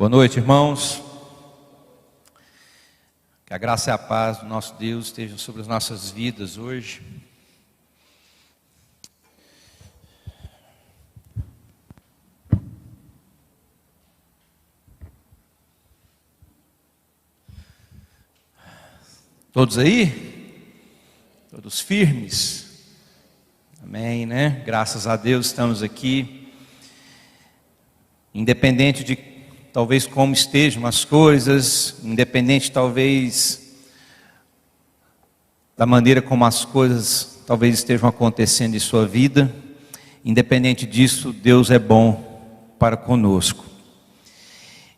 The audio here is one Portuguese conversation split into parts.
Boa noite, irmãos. Que a graça e a paz do nosso Deus estejam sobre as nossas vidas hoje. Todos aí? Todos firmes? Amém, né? Graças a Deus estamos aqui. Independente de talvez como estejam as coisas, independente talvez da maneira como as coisas talvez estejam acontecendo em sua vida, independente disso, Deus é bom para conosco.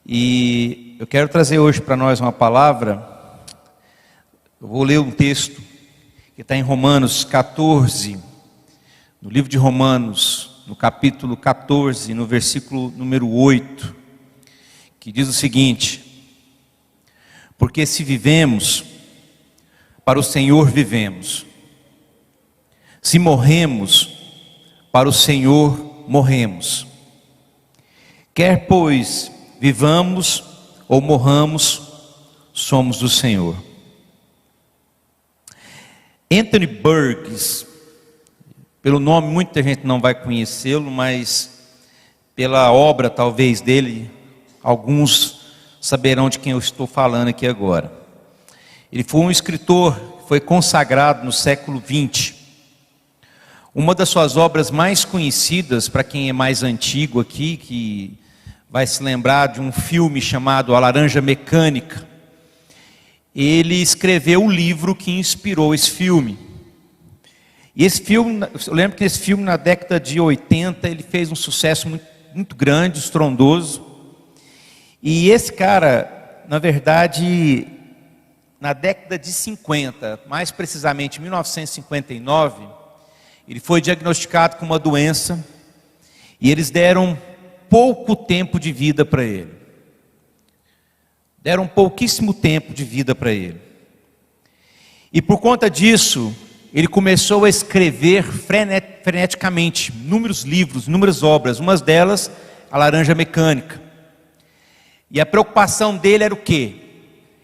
E eu quero trazer hoje para nós uma palavra. Eu vou ler um texto que está em Romanos 14, no livro de Romanos, no capítulo 14, no versículo número 8, que diz o seguinte: porque se vivemos, para o Senhor vivemos, se morremos, para o Senhor morremos. Quer pois vivamos ou morramos, somos do Senhor. Anthony Burgess, pelo nome muita gente não vai conhecê-lo, mas pela obra talvez dele, alguns saberão de quem eu estou falando aqui agora. Ele foi um escritor que foi consagrado no século XX. Uma das suas obras mais conhecidas, para quem é mais antigo aqui, que vai se lembrar de um filme chamado A Laranja Mecânica. Ele escreveu o livro que inspirou esse filme. E esse filme, eu lembro que esse filme na década de 80, ele fez um sucesso muito grande, estrondoso. E esse cara, na verdade, na década de 50, mais precisamente em 1959, ele foi diagnosticado com uma doença e eles deram pouco tempo de vida para ele. Deram pouquíssimo tempo de vida para ele. E por conta disso, ele começou a escrever freneticamente inúmeros livros, inúmeras obras, umas delas, A Laranja Mecânica. E a preocupação dele era o quê?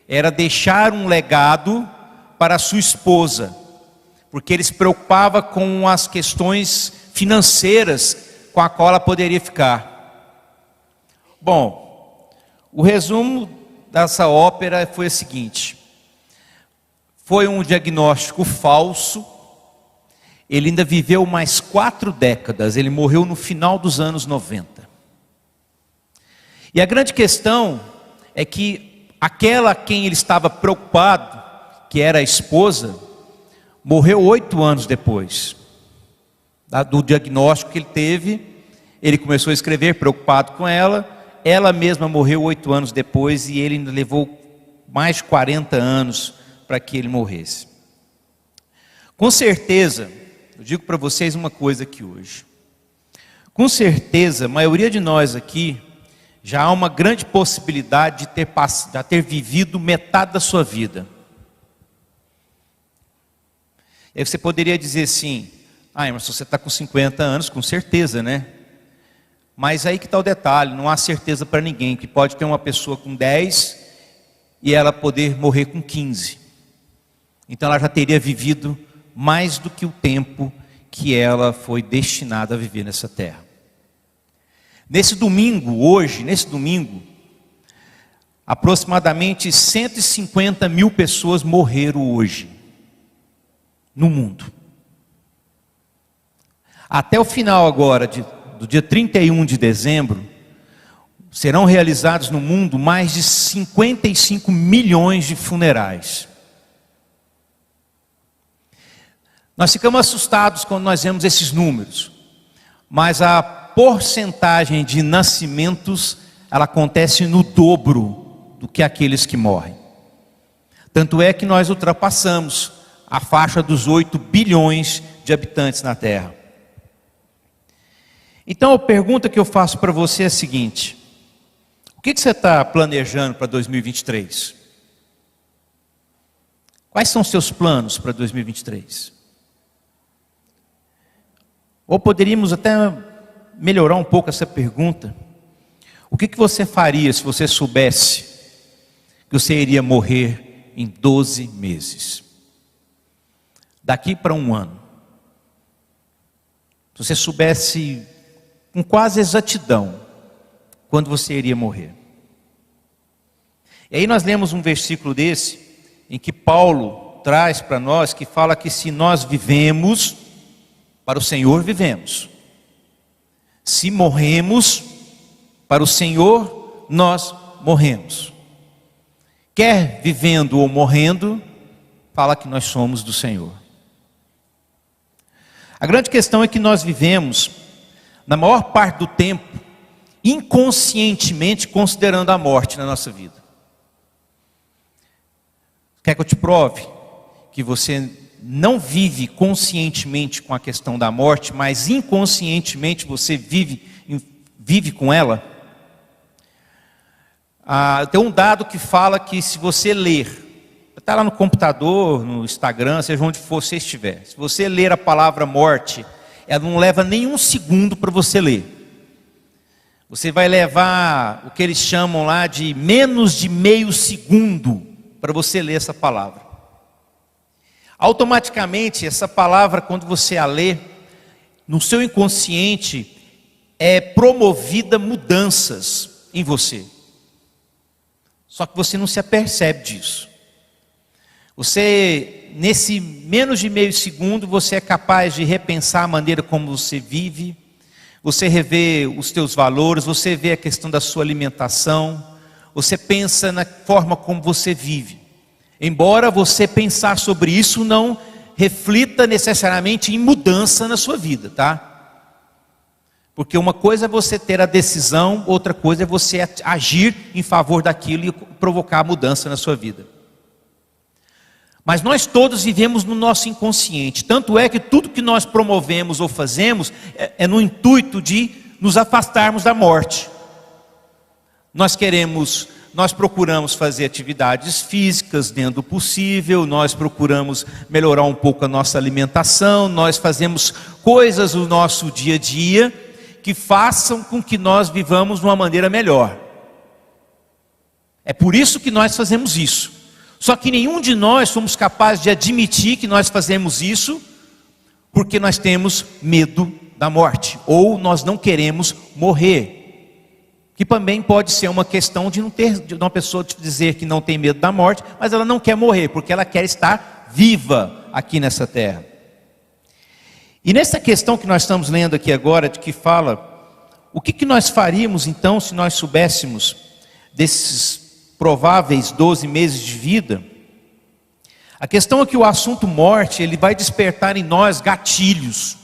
Era deixar um legado para a sua esposa, porque ele se preocupava com as questões financeiras com a qual ela poderia ficar. Bom, o resumo dessa ópera foi o seguinte: foi um diagnóstico falso. Ele ainda viveu mais 4 décadas, ele morreu no final dos anos 90. E a grande questão é que aquela a quem ele estava preocupado, que era a esposa, morreu 8 anos depois do diagnóstico que ele teve. Ele começou a escrever preocupado com ela mesma morreu 8 anos depois, e ele ainda levou mais de 40 anos para que ele morresse. Com certeza, eu digo para vocês uma coisa aqui hoje. Com certeza, a maioria de nós aqui já há uma grande possibilidade de ter vivido metade da sua vida. E aí você poderia dizer assim: mas você está com 50 anos, com certeza, né? Mas aí que está o detalhe, não há certeza para ninguém, que pode ter uma pessoa com 10 e ela poder morrer com 15. Então ela já teria vivido mais do que o tempo que ela foi destinada a viver nessa terra. Nesse domingo, aproximadamente 150 mil pessoas morreram hoje, no mundo. Até o final agora, do dia 31 de dezembro, serão realizados no mundo mais de 55 milhões de funerais. Nós ficamos assustados quando nós vemos esses números, mas a porcentagem de nascimentos, ela acontece no dobro do que aqueles que morrem. Tanto é que nós ultrapassamos a faixa dos 8 bilhões de habitantes na Terra. Então a pergunta que eu faço para você é a seguinte: o que você está planejando para 2023? Quais são os seus planos para 2023? Ou poderíamos até melhorar um pouco essa pergunta: O que você faria se você soubesse que você iria morrer em 12 meses? Daqui para um ano. Se você soubesse com quase exatidão quando você iria morrer. E aí nós lemos um versículo desse, em que Paulo traz para nós, que fala que se nós vivemos, para o Senhor vivemos. Se morremos, para o Senhor nós morremos. Quer vivendo ou morrendo, fala que nós somos do Senhor. A grande questão é que nós vivemos, na maior parte do tempo, inconscientemente considerando a morte na nossa vida. Quer que eu te prove que você não vive conscientemente com a questão da morte, mas inconscientemente você vive com ela? Tem um dado que fala que se você ler, está lá no computador, no Instagram, seja onde for você estiver, se você ler a palavra morte, ela não leva nenhum segundo para você ler. Você vai levar o que eles chamam lá de menos de meio segundo para você ler essa palavra. Automaticamente, essa palavra, quando você a lê, no seu inconsciente, é promovida mudanças em você. Só que você não se apercebe disso. Você, nesse menos de meio segundo, você é capaz de repensar a maneira como você vive, você revê os teus valores, você vê a questão da sua alimentação, você pensa na forma como você vive. Embora você pensar sobre isso não reflita necessariamente em mudança na sua vida, tá? Porque uma coisa é você ter a decisão, outra coisa é você agir em favor daquilo e provocar a mudança na sua vida. Mas nós todos vivemos no nosso inconsciente. Tanto é que tudo que nós promovemos ou fazemos é no intuito de nos afastarmos da morte. Nós procuramos fazer atividades físicas dentro do possível, nós procuramos melhorar um pouco a nossa alimentação, nós fazemos coisas no nosso dia a dia que façam com que nós vivamos de uma maneira melhor. É por isso que nós fazemos isso. Só que nenhum de nós somos capazes de admitir que nós fazemos isso porque nós temos medo da morte, ou nós não queremos morrer. Que também pode ser uma questão de uma pessoa te dizer que não tem medo da morte, mas ela não quer morrer, porque ela quer estar viva aqui nessa terra. E nessa questão que nós estamos lendo aqui agora, de que fala, o que nós faríamos então se nós soubéssemos desses prováveis 12 meses de vida? A questão é que o assunto morte, ele vai despertar em nós gatilhos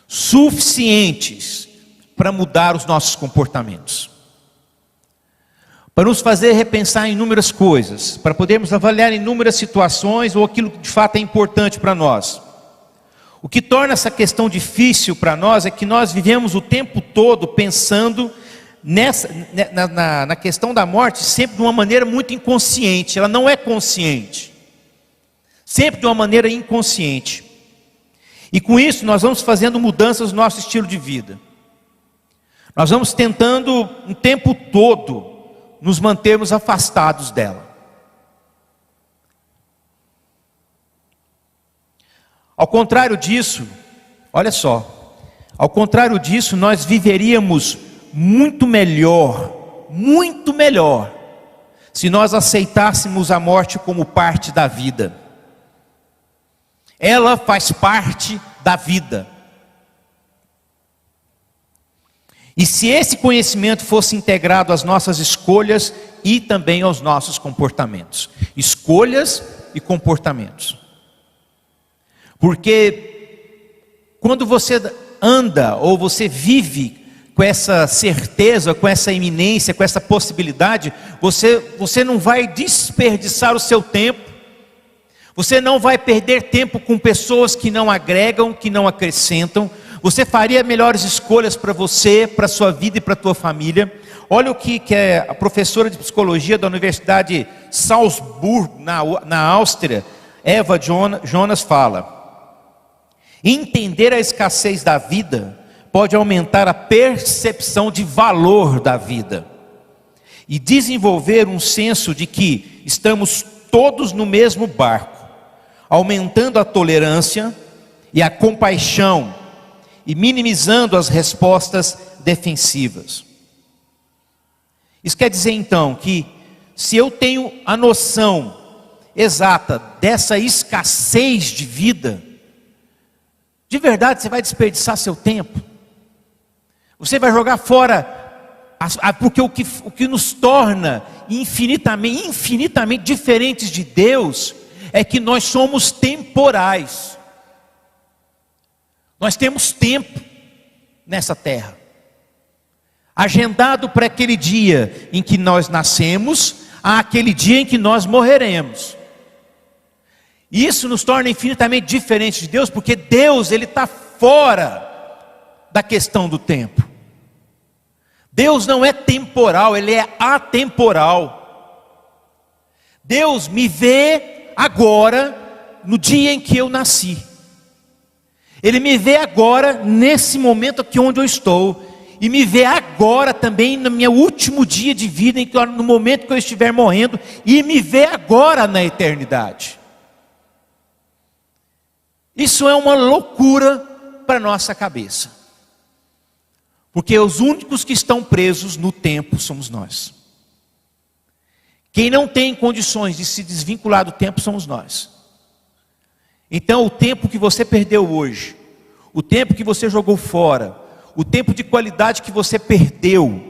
suficientes para mudar os nossos comportamentos, para nos fazer repensar em inúmeras coisas, para podermos avaliar inúmeras situações ou aquilo que de fato é importante para nós. O que torna essa questão difícil para nós é que nós vivemos o tempo todo pensando na questão da morte sempre de uma maneira muito inconsciente. Ela não é consciente, sempre de uma maneira inconsciente. E com isso nós vamos fazendo mudanças no nosso estilo de vida. Nós vamos tentando o tempo todo nos mantermos afastados dela. Ao contrário disso, olha só, ao contrário disso, nós viveríamos muito melhor, se nós aceitássemos a morte como parte da vida. Ela faz parte da vida. E se esse conhecimento fosse integrado às nossas escolhas e também aos nossos comportamentos. Escolhas e comportamentos. Porque quando você anda ou você vive com essa certeza, com essa iminência, com essa possibilidade, você não vai desperdiçar o seu tempo, você não vai perder tempo com pessoas que não agregam, que não acrescentam, você faria melhores escolhas para você, para a sua vida e para a tua família. Olha o que a professora de psicologia da Universidade Salzburg, na Áustria, Eva Jonas fala: entender a escassez da vida pode aumentar a percepção de valor da vida e desenvolver um senso de que estamos todos no mesmo barco, aumentando a tolerância e a compaixão e minimizando as respostas defensivas. Isso quer dizer então que se eu tenho a noção exata dessa escassez de vida, de verdade você vai desperdiçar seu tempo, você vai jogar fora, porque o que nos torna infinitamente diferentes de Deus é que nós somos temporais. Nós temos tempo nessa terra, agendado para aquele dia em que nós nascemos, àquele dia em que nós morreremos. E isso nos torna infinitamente diferentes de Deus, porque Deus, Ele está fora da questão do tempo. Deus não é temporal, Ele é atemporal. Deus me vê agora, no dia em que eu nasci. Ele me vê agora, nesse momento aqui onde eu estou. E me vê agora também, no meu último dia de vida, no momento que eu estiver morrendo. E me vê agora na eternidade. Isso é uma loucura para a nossa cabeça. Porque os únicos que estão presos no tempo somos nós. Quem não tem condições de se desvincular do tempo somos nós. Então o tempo que você perdeu hoje, o tempo que você jogou fora, o tempo de qualidade que você perdeu,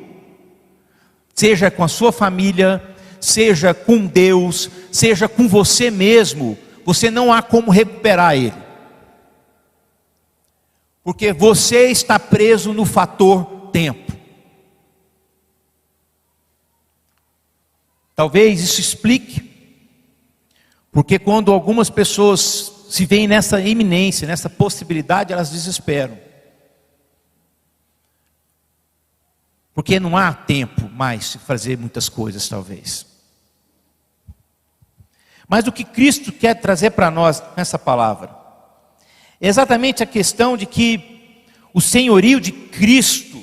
seja com a sua família, seja com Deus, seja com você mesmo, você não há como recuperar ele. Porque você está preso no fator tempo. Talvez isso explique, porque quando algumas pessoas se veem nessa iminência, nessa possibilidade, elas desesperam. Porque não há tempo mais de fazer muitas coisas, talvez. Mas o que Cristo quer trazer para nós nessa palavra é exatamente a questão de que o senhorio de Cristo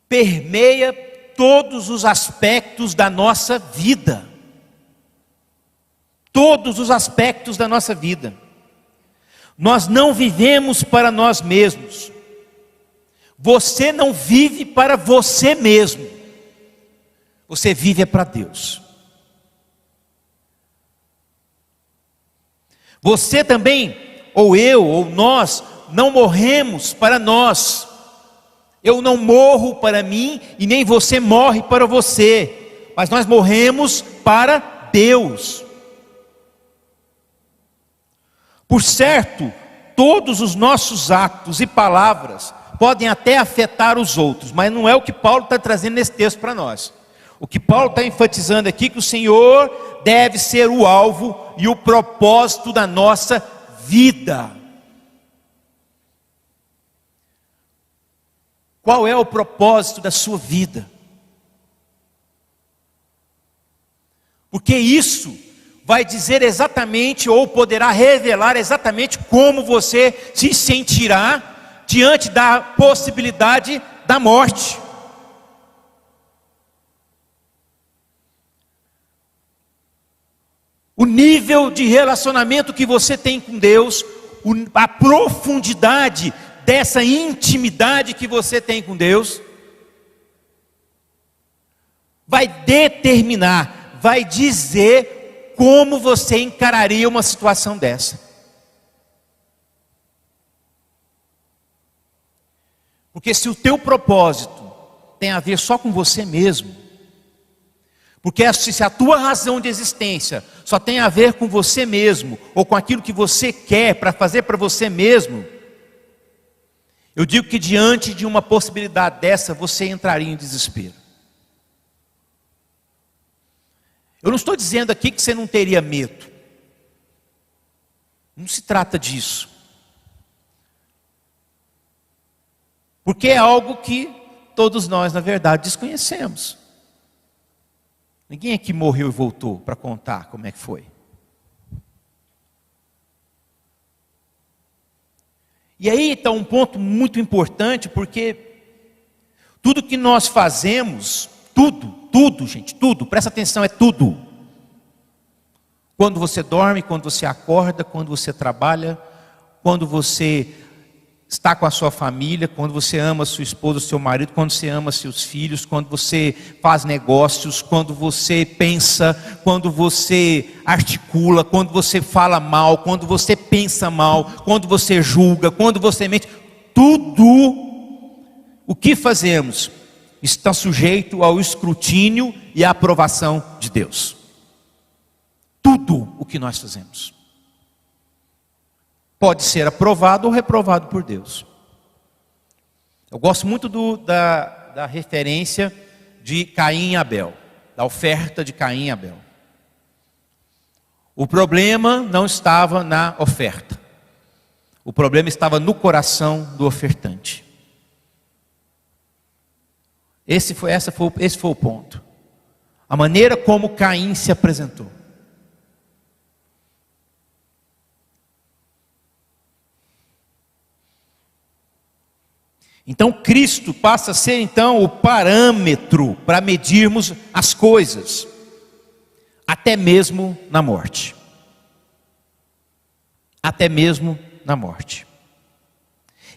permeia todos os aspectos da nossa vida. Todos os aspectos da nossa vida. Nós não vivemos para nós mesmos. Você não vive para você mesmo. Você vive para Deus. Você também, ou eu, ou nós, não morremos para nós. Eu não morro para mim e nem você morre para você. Mas nós morremos para Deus. Por certo, todos os nossos atos e palavras podem até afetar os outros, mas não é o que Paulo está trazendo nesse texto para nós. O que Paulo está enfatizando aqui é que o Senhor deve ser o alvo e o propósito da nossa vida. Qual é o propósito da sua vida? Porque isso vai dizer exatamente, ou poderá revelar exatamente como você se sentirá diante da possibilidade da morte. O nível de relacionamento que você tem com Deus, a profundidade dessa intimidade que você tem com Deus, vai determinar, vai dizer como você encararia uma situação dessa. Porque se o teu propósito tem a ver só com você mesmo, porque se a tua razão de existência só tem a ver com você mesmo, ou com aquilo que você quer para fazer para você mesmo, eu digo que diante de uma possibilidade dessa, você entraria em desespero. Eu não estou dizendo aqui que você não teria medo. Não se trata disso. Porque é algo que todos nós, na verdade, desconhecemos. Ninguém aqui morreu e voltou para contar como é que foi. E aí está um ponto muito importante, porque tudo que nós fazemos, tudo, gente, tudo, presta atenção, é tudo. Quando você dorme, quando você acorda, quando você trabalha, quando você está com a sua família, quando você ama a sua esposa, o seu marido, quando você ama seus filhos, quando você faz negócios, quando você pensa, quando você articula, quando você fala mal, quando você pensa mal, quando você julga, quando você mente, tudo o que fazemos está sujeito ao escrutínio e à aprovação de Deus. Tudo o que nós fazemos pode ser aprovado ou reprovado por Deus. Eu gosto muito da referência de Caim e Abel, da oferta de Caim e Abel. O problema não estava na oferta, o problema estava no coração do ofertante. Esse foi o ponto. A maneira como Caim se apresentou. Então Cristo passa a ser então o parâmetro para medirmos as coisas, até mesmo na morte. Até mesmo na morte.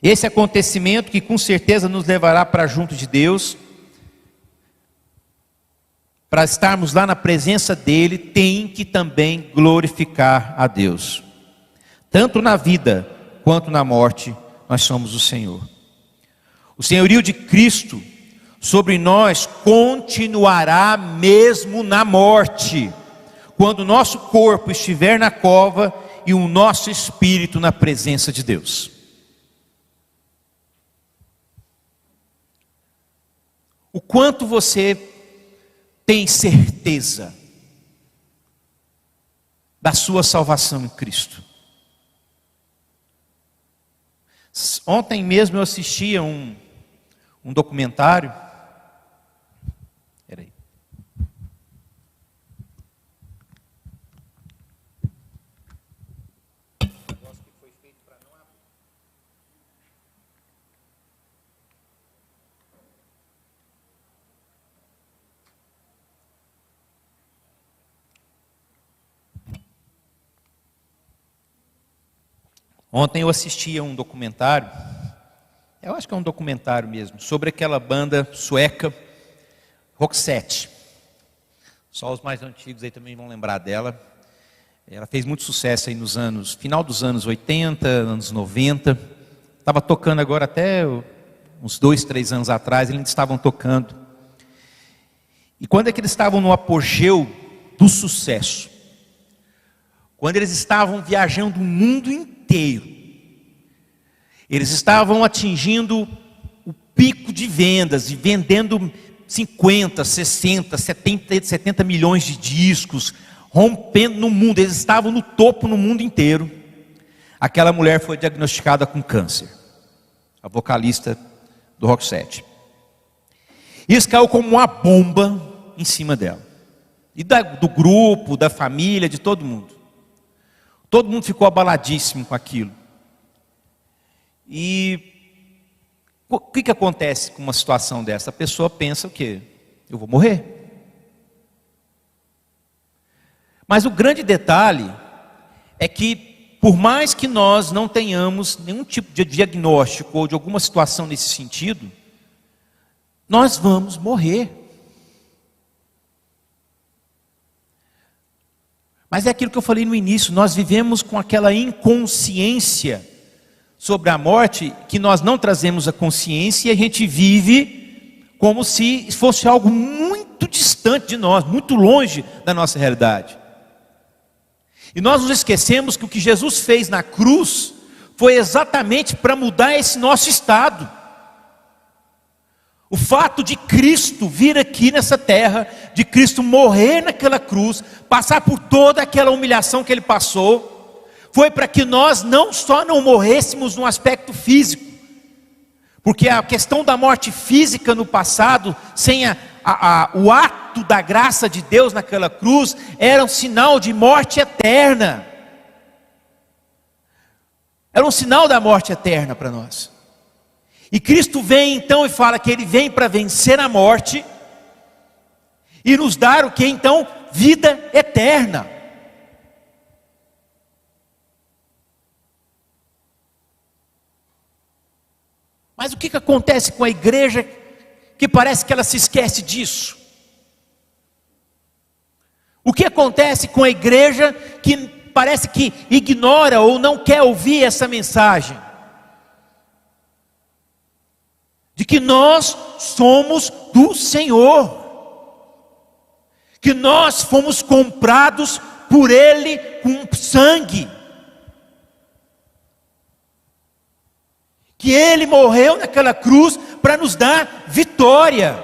Esse acontecimento que com certeza nos levará para junto de Deus, para estarmos lá na presença dEle, tem que também glorificar a Deus. Tanto na vida quanto na morte, nós somos o Senhor. O senhorio de Cristo sobre nós continuará mesmo na morte, quando o nosso corpo estiver na cova e o nosso espírito na presença de Deus. O quanto você tem certeza da sua salvação em Cristo? Ontem mesmo eu assisti a um documentário. Peraí. Ontem eu assisti a um documentário, eu acho que é um documentário mesmo, sobre aquela banda sueca, Roxette. Só os mais antigos aí também vão lembrar dela. Ela fez muito sucesso aí final dos anos 80, anos 90. Estava tocando agora até uns 2, 3 anos atrás, eles estavam tocando. E quando é que eles estavam no apogeu do sucesso? Quando eles estavam viajando o mundo inteiro. Eles estavam atingindo o pico de vendas e vendendo 50, 60, 70 milhões de discos, rompendo no mundo. Eles estavam no topo no mundo inteiro. Aquela mulher foi diagnosticada com câncer, a vocalista do Roxette. Isso caiu como uma bomba em cima dela. E do grupo, da família, de todo mundo. Todo mundo ficou abaladíssimo com aquilo. E o que acontece com uma situação dessa? A pessoa pensa o quê? Eu vou morrer. Mas o grande detalhe é que, por mais que nós não tenhamos nenhum tipo de diagnóstico ou de alguma situação nesse sentido, nós vamos morrer. Mas é aquilo que eu falei no início, nós vivemos com aquela inconsciência sobre a morte, que nós não trazemos a consciência e a gente vive como se fosse algo muito distante de nós, muito longe da nossa realidade. E nós nos esquecemos que o que Jesus fez na cruz foi exatamente para mudar esse nosso estado. O fato de Cristo vir aqui nessa terra, de Cristo morrer naquela cruz, passar por toda aquela humilhação que Ele passou, foi para que nós não só não morrêssemos no aspecto físico, porque a questão da morte física no passado, sem o ato da graça de Deus naquela cruz, era um sinal de morte eterna. Era um sinal da morte eterna para nós. E Cristo vem então e fala que Ele vem para vencer a morte e nos dar o que então? Vida eterna. Mas o que acontece com a igreja que parece que ela se esquece disso? O que acontece com a igreja que parece que ignora ou não quer ouvir essa mensagem? De que nós somos do Senhor. Que nós fomos comprados por Ele com sangue. Que Ele morreu naquela cruz para nos dar vitória.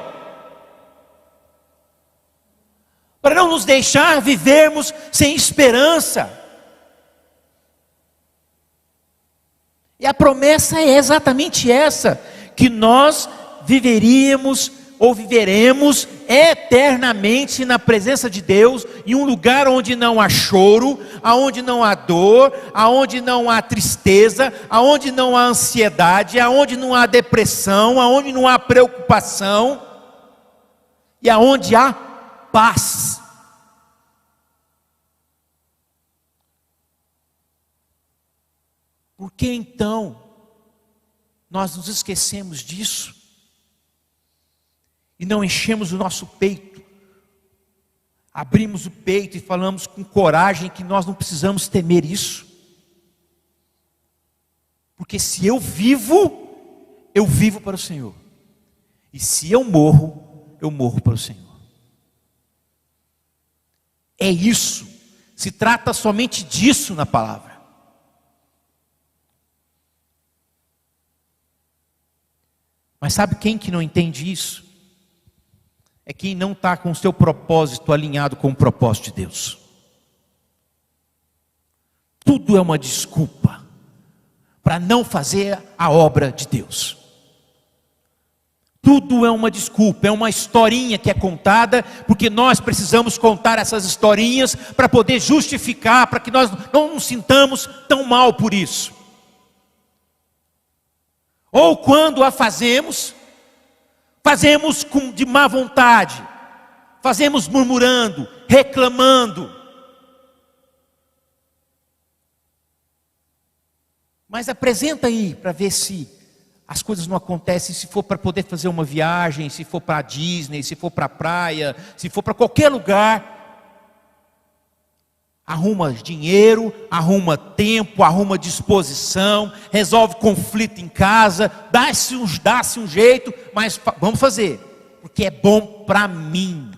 Para não nos deixar vivermos sem esperança. E a promessa é exatamente essa, que nós viveríamos ou viveremos eternamente na presença de Deus, em um lugar onde não há choro, aonde não há dor, aonde não há tristeza, aonde não há ansiedade, aonde não há depressão, aonde não há preocupação, e aonde há paz. Por que então nós nos esquecemos disso? E não enchemos o nosso peito, abrimos o peito e falamos com coragem que nós não precisamos temer isso. Porque se eu vivo para o Senhor. E se eu morro para o Senhor. É isso, se trata somente disso na palavra. Mas sabe quem que não entende isso? É quem não está com o seu propósito alinhado com o propósito de Deus. Tudo é uma desculpa para não fazer a obra de Deus. Tudo é uma desculpa, é uma historinha que é contada, porque nós precisamos contar essas historinhas para poder justificar, para que nós não nos sintamos tão mal por isso. Ou quando a fazemos de má vontade, fazemos murmurando, reclamando. Mas apresenta aí para ver se as coisas não acontecem, se for para poder fazer uma viagem, se for para a Disney, se for para a praia, se for para qualquer lugar. Arruma dinheiro, arruma tempo, arruma disposição, resolve conflito em casa, dá-se um jeito, mas vamos fazer, porque é bom para mim.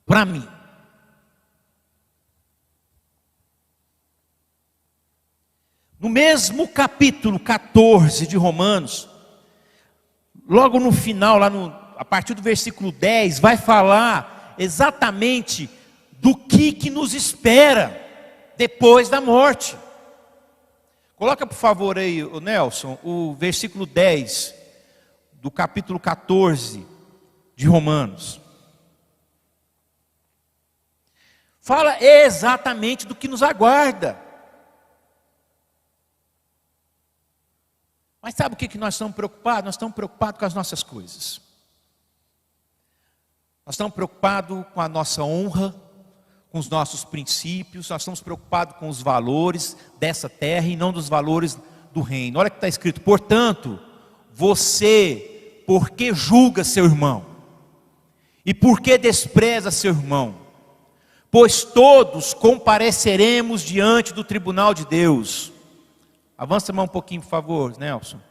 Para mim. No mesmo capítulo 14 de Romanos, logo no final, a partir do versículo 10, vai falar exatamente do que nos espera depois da morte. Coloca por favor aí, o Nelson, o versículo 10 do capítulo 14 de Romanos. Fala exatamente do que nos aguarda. Mas sabe o que nós estamos preocupados? Nós estamos preocupados com as nossas coisas. Nós estamos preocupados com a nossa honra, com os nossos princípios, nós estamos preocupados com os valores dessa terra e não dos valores do reino. Olha o que está escrito: portanto, você, por que julga seu irmão? E por que despreza seu irmão? Pois todos compareceremos diante do tribunal de Deus. Avança a mão um pouquinho, por favor, Nelson.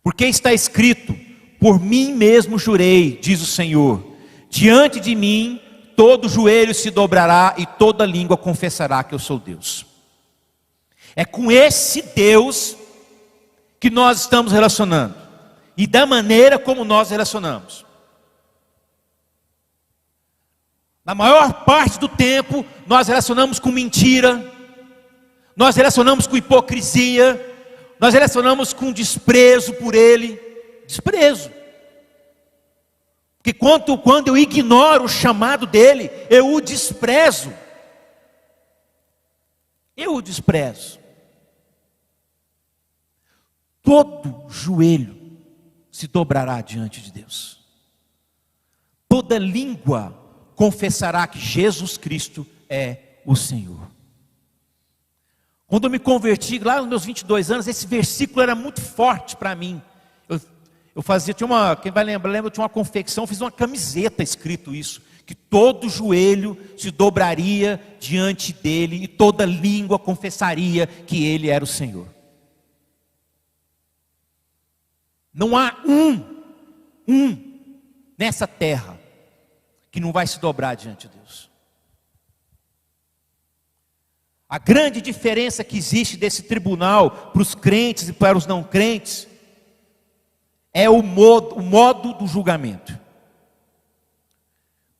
Porque está escrito: por mim mesmo jurei, diz o Senhor, diante de mim todo joelho se dobrará e toda língua confessará que eu sou Deus. É com esse Deus que nós estamos relacionando, e da maneira como nós relacionamos. Na maior parte do tempo, nós relacionamos com mentira, nós relacionamos com hipocrisia, nós relacionamos com desprezo por Ele. Desprezo. Porque quando eu ignoro o chamado dEle, eu o desprezo. eu o desprezo. Todo joelho se dobrará diante de Deus. Toda língua confessará que Jesus Cristo é o Senhor. Quando eu me converti, lá nos meus 22 anos, esse versículo era muito forte para mim. Eu fazia, quem vai lembrar, eu tinha uma confecção, fiz uma camiseta escrito isso, que todo joelho se dobraria diante dele e toda língua confessaria que ele era o Senhor. Não há um nessa terra que não vai se dobrar diante de Deus. A grande diferença que existe desse tribunal para os crentes e para os não crentes é o modo do julgamento.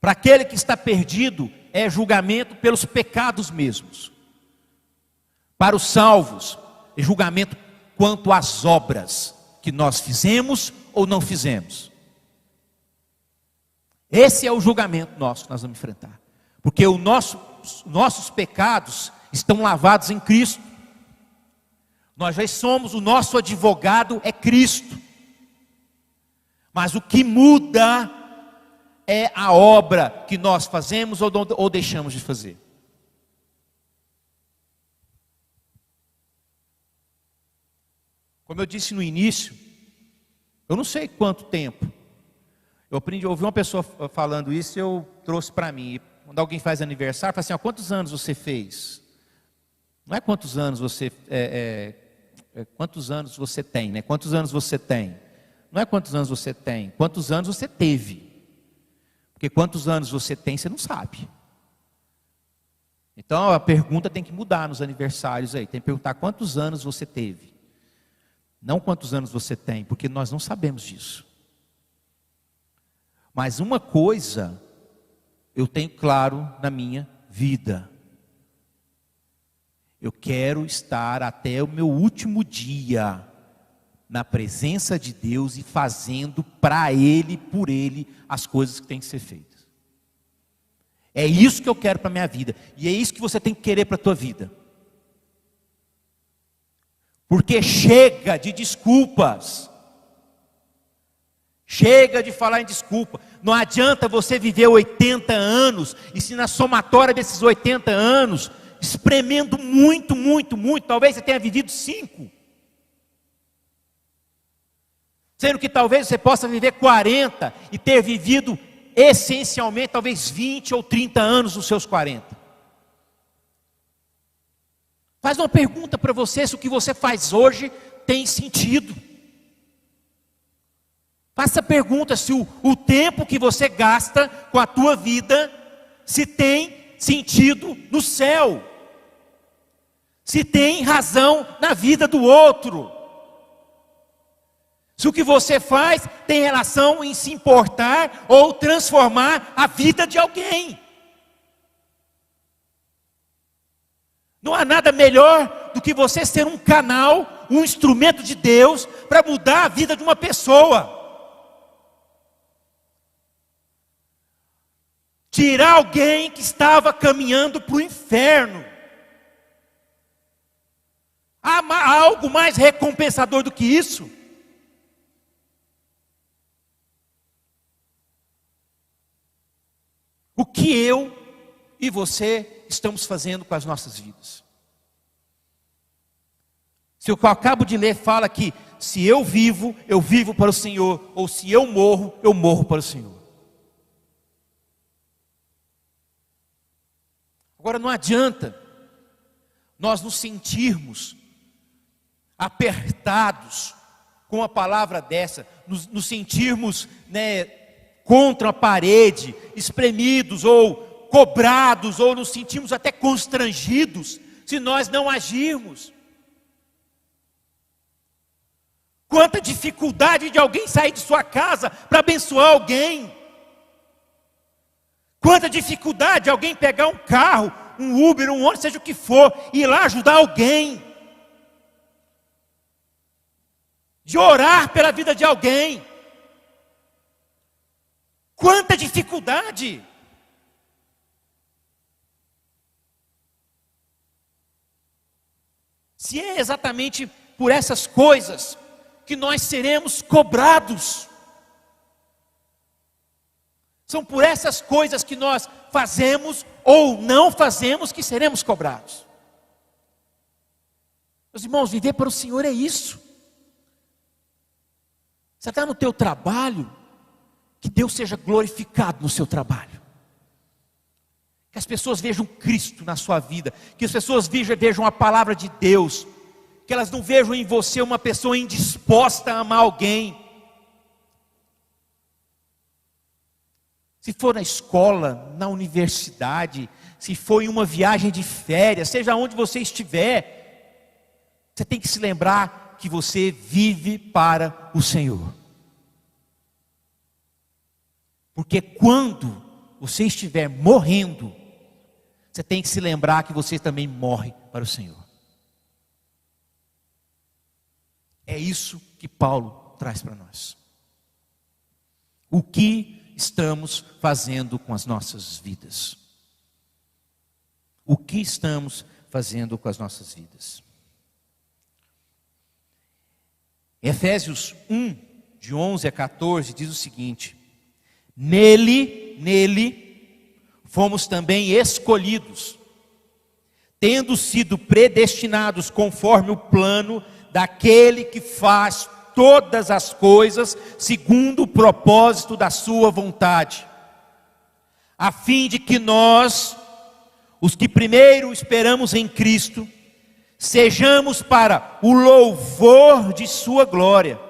Para aquele que está perdido, é julgamento pelos pecados mesmos. Para os salvos, é julgamento quanto às obras que nós fizemos ou não fizemos. Esse é o julgamento nosso que nós vamos enfrentar. Porque os nossos pecados estão lavados em Cristo. Nós já somos, o nosso advogado é Cristo. Mas o que muda é a obra que nós fazemos ou deixamos de fazer. Como eu disse no início, eu não sei quanto tempo. Eu ouvi uma pessoa falando isso e eu trouxe para mim. Quando alguém faz aniversário, fala assim: quantos anos você fez? Não é quantos anos você quantos anos você tem, né? Quantos anos você tem? Não é quantos anos você tem, quantos anos você teve. Porque quantos anos você tem, você não sabe. Então a pergunta tem que mudar nos aniversários aí. Tem que perguntar quantos anos você teve. Não quantos anos você tem, porque nós não sabemos disso. Mas uma coisa eu tenho claro na minha vida. Eu quero estar até o meu último dia na presença de Deus e fazendo para Ele, por Ele, as coisas que têm que ser feitas. É isso que eu quero para a minha vida. E é isso que você tem que querer para a tua vida. Porque chega de desculpas. Chega de falar em desculpa. Não adianta você viver 80 anos e se na somatória desses 80 anos, espremendo muito, talvez você tenha vivido 5. Sendo que talvez você possa viver 40 e ter vivido essencialmente talvez 20 ou 30 anos dos seus 40. Faz uma pergunta para você se o que você faz hoje tem sentido. Faça a pergunta se o tempo que você gasta com a tua vida, se tem sentido no céu. Se tem razão na vida do outro. Se o que você faz tem relação em se importar ou transformar a vida de alguém. Não há nada melhor do que você ser um canal, um instrumento de Deus para mudar a vida de uma pessoa. Tirar alguém que estava caminhando para o inferno. Há algo mais recompensador do que isso? O que eu e você estamos fazendo com as nossas vidas? Se o que eu acabo de ler fala que se eu vivo para o Senhor, ou se eu morro para o Senhor. Agora não adianta nós nos sentirmos apertados com uma palavra dessa, nos sentirmos, contra a parede, espremidos ou cobrados, ou nos sentimos até constrangidos, se nós não agirmos. Quanta dificuldade de alguém sair de sua casa para abençoar alguém. Quanta dificuldade de alguém pegar um carro, um Uber, um ônibus, seja o que for, e ir lá ajudar alguém. De orar pela vida de alguém. Quanta dificuldade. se é exatamente por essas coisas que nós seremos cobrados. São por essas coisas que nós fazemos ou não fazemos que seremos cobrados. Meus irmãos, viver para o Senhor é isso. Você está no teu trabalho, que Deus seja glorificado no seu trabalho. Que as pessoas vejam Cristo na sua vida, que as pessoas vejam a palavra de Deus, que elas não vejam em você uma pessoa indisposta a amar alguém. Se for na escola, na universidade, se for em uma viagem de férias, seja onde você estiver, você tem que se lembrar que você vive para o Senhor. Porque quando você estiver morrendo, você tem que se lembrar que você também morre para o Senhor. É isso que Paulo traz para nós. O que estamos fazendo com as nossas vidas? O que estamos fazendo com as nossas vidas? Efésios 1, de 11 a 14, diz o seguinte: Nele fomos também escolhidos, tendo sido predestinados conforme o plano daquele que faz todas as coisas segundo o propósito da sua vontade, a fim de que nós, os que primeiro esperamos em Cristo, sejamos para o louvor de sua glória.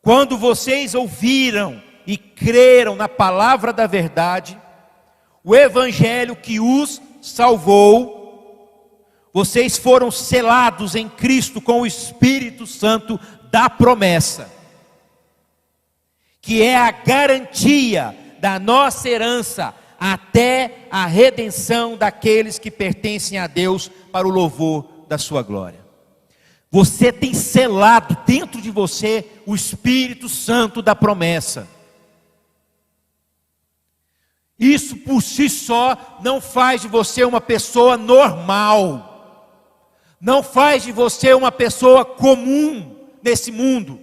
Quando vocês ouviram e creram na palavra da verdade, o evangelho que os salvou, vocês foram selados em Cristo com o Espírito Santo da promessa, que é a garantia da nossa herança até a redenção daqueles que pertencem a Deus para o louvor da sua glória. Você tem selado dentro de você o Espírito Santo da promessa. Isso por si só não faz de você uma pessoa normal. Não faz de você uma pessoa comum nesse mundo.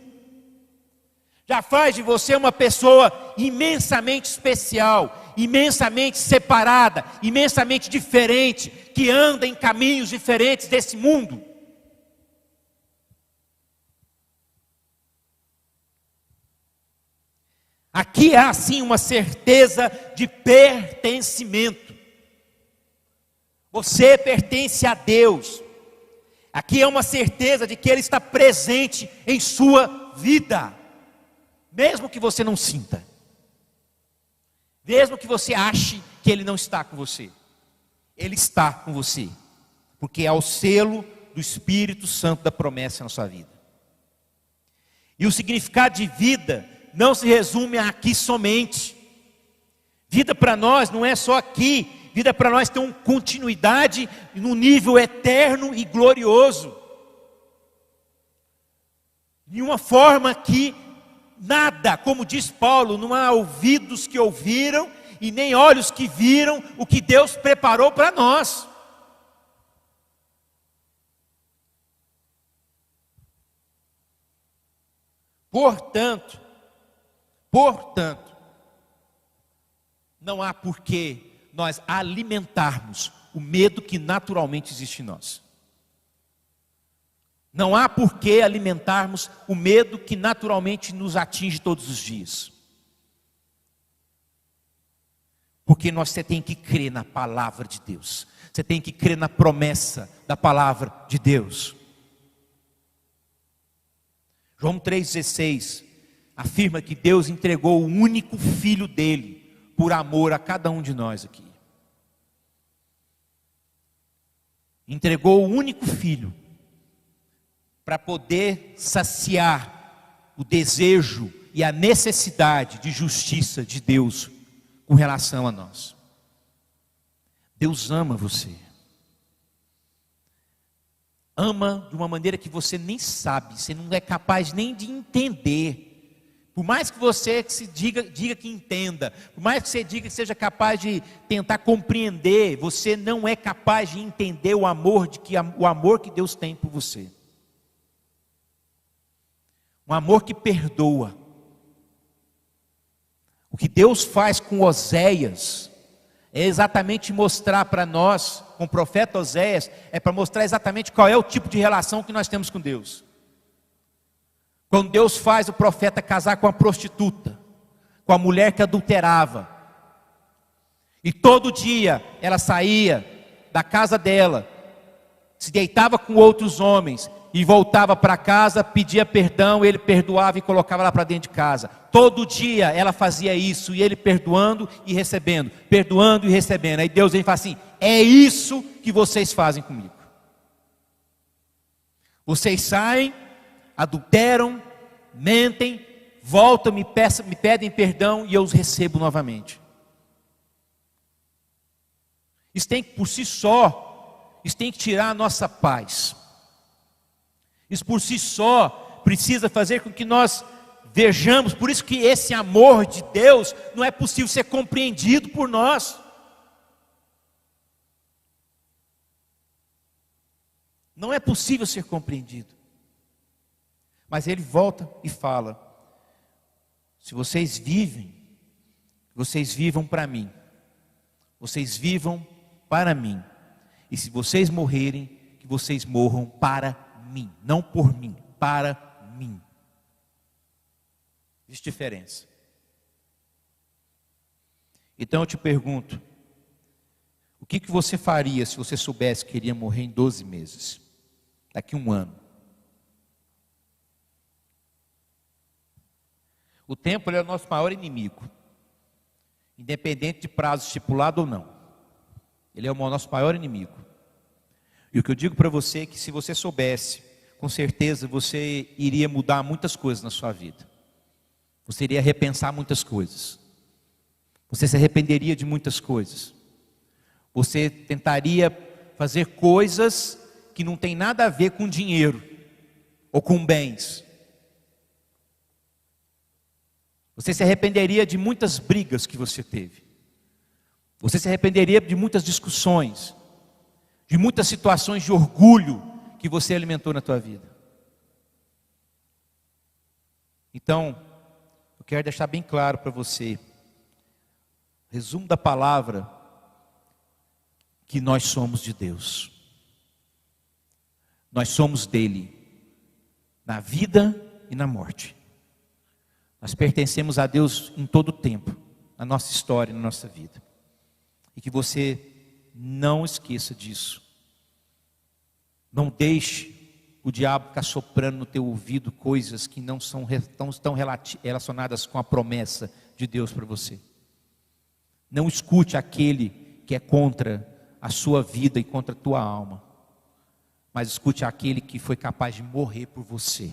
Já faz de você uma pessoa imensamente especial, imensamente separada, imensamente diferente, que anda em caminhos diferentes desse mundo. Aqui há sim uma certeza de pertencimento. Você pertence a Deus. Aqui é uma certeza de que Ele está presente em sua vida, mesmo que você não sinta, mesmo que você ache que Ele não está com você. Ele está com você, porque é o selo do Espírito Santo da promessa na sua vida. E o significado de vida não se resume a aqui somente. Vida para nós não é só aqui. Vida para nós tem uma continuidade num nível eterno e glorioso. De uma forma que nada, como diz Paulo, não há ouvidos que ouviram e nem olhos que viram o que Deus preparou para nós. Portanto, não há porquê nós alimentarmos o medo que naturalmente existe em nós. Não há porquê alimentarmos o medo que naturalmente nos atinge todos os dias. Porque você tem que crer na palavra de Deus. Você tem que crer na promessa da palavra de Deus. João 3,16 afirma que Deus entregou o único filho dele por amor a cada um de nós aqui. Entregou o único filho para poder saciar o desejo e a necessidade de justiça de Deus com relação a nós. Deus ama você. Ama de uma maneira que você nem sabe, você não é capaz nem de entender. Por mais que você diga que entenda, por mais que você diga que seja capaz de tentar compreender, você não é capaz de entender o amor que Deus tem por você. Um amor que perdoa. O que Deus faz com Oséias é exatamente mostrar para nós, com o profeta Oséias, é para mostrar exatamente qual é o tipo de relação que nós temos com Deus. Quando Deus faz o profeta casar com a prostituta, com a mulher que adulterava, e todo dia ela saía da casa dela, se deitava com outros homens, e voltava para casa, pedia perdão, ele perdoava e colocava lá para dentro de casa. Todo dia ela fazia isso, e ele perdoando e recebendo, perdoando e recebendo. Aí Deus vem e fala assim: é isso que vocês fazem comigo. Vocês saem, adulteram, mentem, voltam, me pedem perdão e eu os recebo novamente. Isso tem que, por si só, isso tem que tirar a nossa paz. Isso por si só precisa fazer com que nós vejamos. Por isso que esse amor de Deus não é possível ser compreendido por nós. Não é possível ser compreendido. Mas ele volta e fala: se vocês vivem, vocês vivam para mim. Vocês vivam para mim. E se vocês morrerem, que vocês morram para mim, não por mim, para mim. Existe diferença. Então eu te pergunto: o que você faria se você soubesse que iria morrer em 12 meses? Daqui a um ano. O tempo ele é o nosso maior inimigo, independente de prazo estipulado ou não. Ele é o nosso maior inimigo. E o que eu digo para você é que se você soubesse, com certeza você iria mudar muitas coisas na sua vida. Você iria repensar muitas coisas. Você se arrependeria de muitas coisas. Você tentaria fazer coisas que não tem nada a ver com dinheiro ou com bens. Você se arrependeria de muitas brigas que você teve. Você se arrependeria de muitas discussões, de muitas situações de orgulho que você alimentou na tua vida. Então, eu quero deixar bem claro para você, resumo da palavra, que nós somos de Deus. Nós somos dele, na vida e na morte. Nós pertencemos a Deus em todo o tempo, na nossa história, na nossa vida. E que você não esqueça disso. Não deixe o diabo ficar soprando no teu ouvido coisas que não estão relacionadas com a promessa de Deus para você. Não escute aquele que é contra a sua vida e contra a tua alma. Mas escute aquele que foi capaz de morrer por você.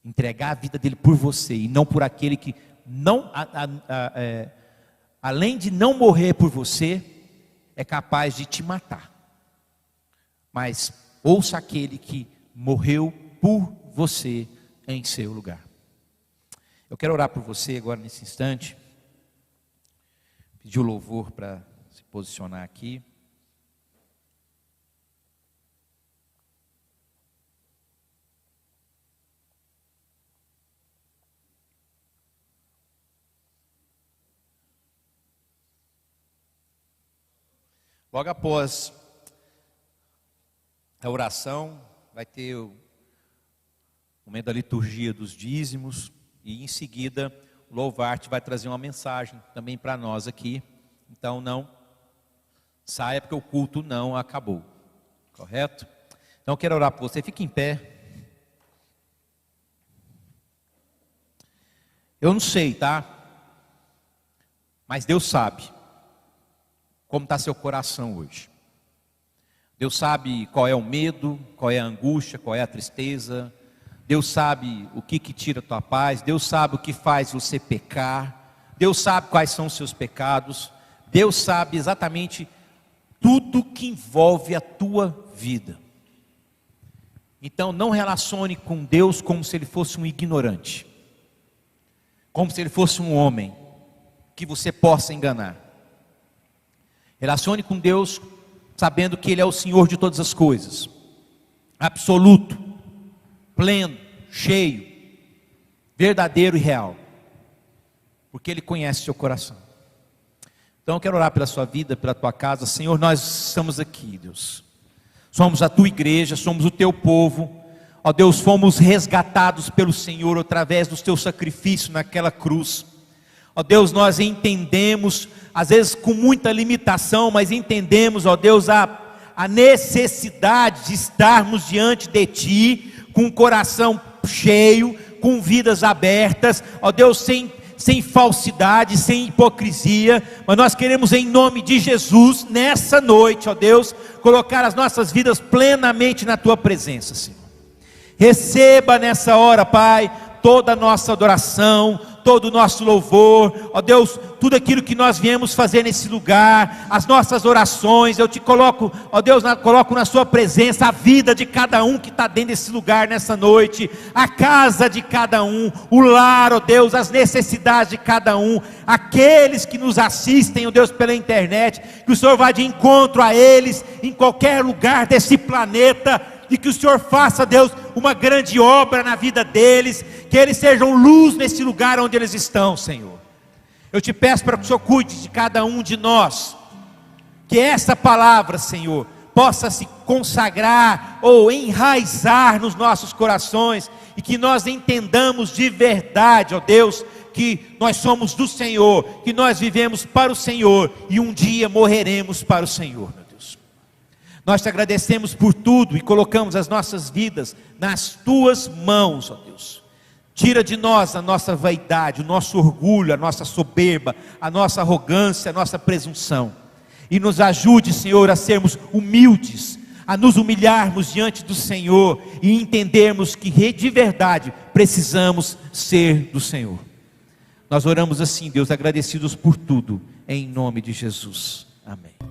Entregar a vida dele por você e não por aquele que além de não morrer por você, é capaz de te matar. Mas ouça aquele que morreu por você em seu lugar. Eu quero orar por você agora nesse instante. Pedir o louvor para se posicionar aqui. Logo após a oração, vai ter o momento da liturgia dos dízimos, e em seguida o Louvarte vai trazer uma mensagem também para nós aqui. Então não saia porque o culto não acabou, correto? Então eu quero orar por você, fique em pé. Eu não sei, tá? Mas Deus sabe como está seu coração hoje. Deus sabe qual é o medo, qual é a angústia, qual é a tristeza. Deus sabe o que tira a tua paz. Deus sabe o que faz você pecar. Deus sabe quais são os seus pecados. Deus sabe exatamente tudo que envolve a tua vida. Então não relacione com Deus como se Ele fosse um ignorante. como se ele fosse um homem que você possa enganar. Relacione com Deus sabendo que Ele é o Senhor de todas as coisas, absoluto, pleno, cheio, verdadeiro e real, porque Ele conhece seu coração. Então eu quero orar pela sua vida, pela tua casa. Senhor, nós estamos aqui, Deus, somos a tua igreja, somos o teu povo, ó Deus, fomos resgatados pelo Senhor através do teu sacrifício naquela cruz. Ó Deus, nós entendemos, às vezes com muita limitação, mas entendemos, ó Deus, a necessidade de estarmos diante de Ti, com o coração cheio, com vidas abertas, ó Deus, sem falsidade, sem hipocrisia, mas nós queremos em nome de Jesus, nessa noite, ó Deus, colocar as nossas vidas plenamente na Tua presença, Senhor. Receba nessa hora, Pai, toda a nossa adoração, todo o nosso louvor, ó Deus, tudo aquilo que nós viemos fazer nesse lugar, as nossas orações, eu te coloco, ó Deus, coloco na sua presença a vida de cada um que está dentro desse lugar nessa noite, a casa de cada um, o lar, ó Deus, as necessidades de cada um, aqueles que nos assistem, ó Deus, pela internet, que o Senhor vá de encontro a eles, em qualquer lugar desse planeta, e que o Senhor faça, Deus, uma grande obra na vida deles, que eles sejam luz nesse lugar onde eles estão, Senhor. Eu te peço para que o Senhor cuide de cada um de nós, que essa palavra, Senhor, possa se consagrar ou enraizar nos nossos corações, e que nós entendamos de verdade, ó Deus, que nós somos do Senhor, que nós vivemos para o Senhor, e um dia morreremos para o Senhor. Nós te agradecemos por tudo e colocamos as nossas vidas nas tuas mãos, ó Deus. Tira de nós a nossa vaidade, o nosso orgulho, a nossa soberba, a nossa arrogância, a nossa presunção. E nos ajude, Senhor, a sermos humildes, a nos humilharmos diante do Senhor e entendermos que de verdade precisamos ser do Senhor. Nós oramos assim, Deus, agradecidos por tudo, em nome de Jesus. Amém.